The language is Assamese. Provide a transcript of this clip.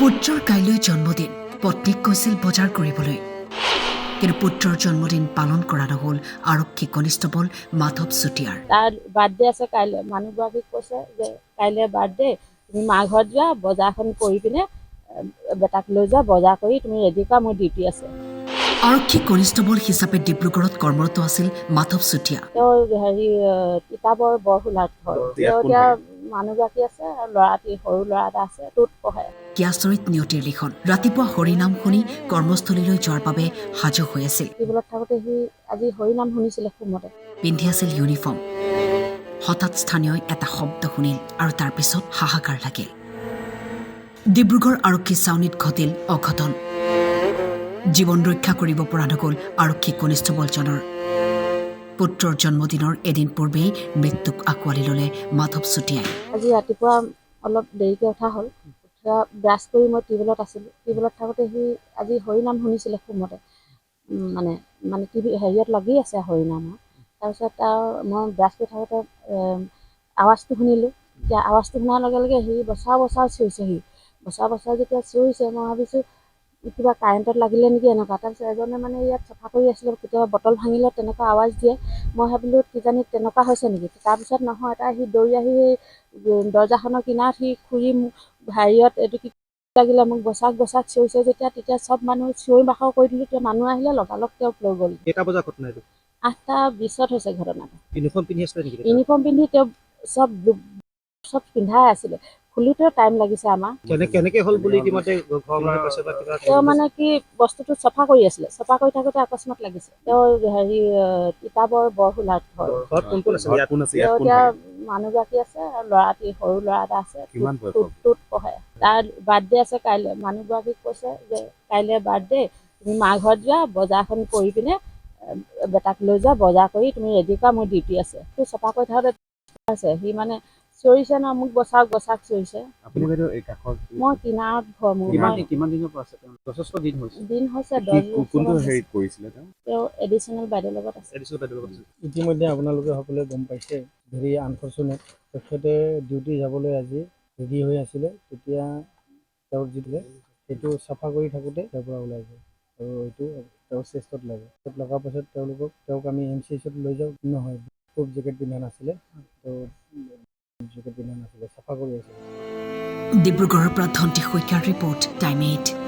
পুত্ৰৰ কাইলৈ জন্মদিন পত্নীক কৈছিল বজাৰ কৰিবলৈ কিন্তু পুত্ৰৰ জন্মদিন পালন কৰা নহ'ল আৰক্ষী কনিষ্টবল মাধৱ চুতীয়াৰ তাৰ বাৰ্থডে আছে কাইলৈ মানুহগৰাকীক কৈছে যে কাইলৈ বাৰ্থডে তুমি মা ঘৰত যোৱা বজাৰখন কৰি পিনে বেটাক লৈ যোৱা বজাৰ কৰি তুমি ৰেডি কৰা মোৰ ডিউটি আছে আৰক্ষী কনিষ্টবল হিচাপে ডিব্ৰুগড়ত কৰ্মৰত আছিল মাধৱ চুতীয়া তেওঁ কিতাপৰ বৰশোলাত হয় তেওঁ এতিয়া মানুহগৰাকী আছে আৰু সৰু ল'ৰা এটা আছে তোত পঢ়ে কি আচৰিত নিয়তিৰ লিখন ৰাতিপুৱা হৰিনাম শুনি কৰ্মস্থলীলৈ যোৱাৰ বাবে সাজু হৈ আছিল টিবলত থাকোঁতে সি আজি হৰিনাম শুনিছিলে শুমতে পিন্ধি আছিল ইউনিফৰ্ম হঠাৎ স্থানীয় এটা শব্দ শুনিল আৰু তাৰ পিছত হাহাকাৰ লাগিল ডিব্ৰুগড় আৰক্ষী ছাউনীত ঘটিল অঘটন জীৱন ৰক্ষা কৰিব পৰা নগ'ল আৰক্ষী কনিষ্টবলজনৰ পুত্ৰৰ জন্মদিনৰ এদিন পূৰ্বেই মৃত্যুক আঁকোৱালি ল'লে মাধৱ চুতীয়াই আজি ৰাতিপুৱা অলপ দেৰিকৈ উঠা হ'ল ব্ৰাছ কৰি মই টিবলত আছিলোঁ টিবলত থাকোঁতে সি আজি হৰিনাম শুনিছিলে শুমতে মানে হেৰিয়ত লাগি আছে হৰিনামৰ তাৰপিছত মই ব্ৰাছ কৰি থাকোঁতে আৱাজটো শুনিলোঁ এতিয়া আৱাজটো শুনাৰ লগে লগে সি বচাও চিঞৰিছে সি বচাও যেতিয়া চিঞৰিছে মই ভাবিছোঁ কিবা কাৰেণ্টত লাগিলে নেকি এনেকুৱা তাৰপিছত এজনে মানে ইয়াত চাফা কৰি আছিলে কেতিয়াবা বটল ভাঙিলে তেনেকুৱা আৱাজ দিয়ে মই ভাবিলোঁ কিজানি তেনেকুৱা হৈছে নেকি তাৰপিছত নহয় এটা সি দৌৰি আহি দৰ্জাখনৰ কিনাৰত সি খুৰি হেৰিয়ত এইটো কি লাগিলে মোক বচাক চিঞৰিছে তেতিয়া চব মানুহ চিঞৰি বাখৰ কৰি দিলোঁ তেতিয়া মানুহ আহিলে লগালগ তেওঁক লৈ গ'ল কেইটা বজাৰ ঘটনা এইটো 8:20 হৈছে ঘটনাটো ইউনিফৰ্ম পিন্ধি আছিলে নেকি ইউনিফৰ্ম পিন্ধি তেওঁ চব পিন্ধাই আছিলে খুলোতেও টাইম লাগিছে আমাৰ কেনেকে হ'ল বুলি ইতিমধ্যে ঘৰৰ মানুহে কৈছে বা কিবা তেওঁ মানে কি বস্তুটো চফা কৰি আছিলে চফা কৰি থাকোঁতে অকস্মাত লাগিছে তেওঁ কিতাপৰ বৰশোলাত হয় ঘৰত কোন কোন আছে তেওঁ এতিয়া মানুহগৰাকী আছে আৰু সৰু ল'ৰা এটা আছে তোত পঢ়ে তাৰ বাৰ্থডে আছে কাইলৈ মানুহগৰাকীক কৈছে যে কাইলৈ বাৰ্থডে তুমি মা ঘৰত যোৱা বজাৰখন কৰি পিনে বেটাক লৈ যোৱা বজাৰ কৰি তুমি ৰেডি কৰা মোৰ ডিউটি আছে তোৰ চফা কৰি থাকোঁতে আছে সি মানে চিঞৰিছে ন মোক বচাক চিঞৰিছে আপুনি বাইদেউ এই কাষৰ মই কিনাৰত ঘৰ মোৰ কিমান দিনৰ পৰা আছে যথেষ্ট দিন হৈছে দিন হৈছে কোনটো হেৰিত কৰিছিলে তেওঁ এডিশ্যনেল বাইদেউৰ লগত আছে ইতিমধ্যে আপোনালোকে সকলোৱে গম পাইছে ভেৰি আনফৰ্চুনেট তেখেতে ডিউটি যাবলৈ আজি ৰেডি হৈ আছিলে তেতিয়া তেওঁৰ যিটো সেইটো চাফা কৰি থাকোঁতে তেওঁৰ পৰা ওলাই যায় আৰু এইটো তেওঁৰ চেষ্টত লাগে লগাৰ পাছত তেওঁক আমি MCHত লৈ যাওঁ নহয় খুব জেকেট পিন্ধা নাছিলে জেকেট পিন্ধা নাছিলে চাফা কৰি আছিলে ডিব্ৰুগড়ৰ পৰা ধন্তি শইকীয়াৰ ৰিপৰ্ট টাইম 8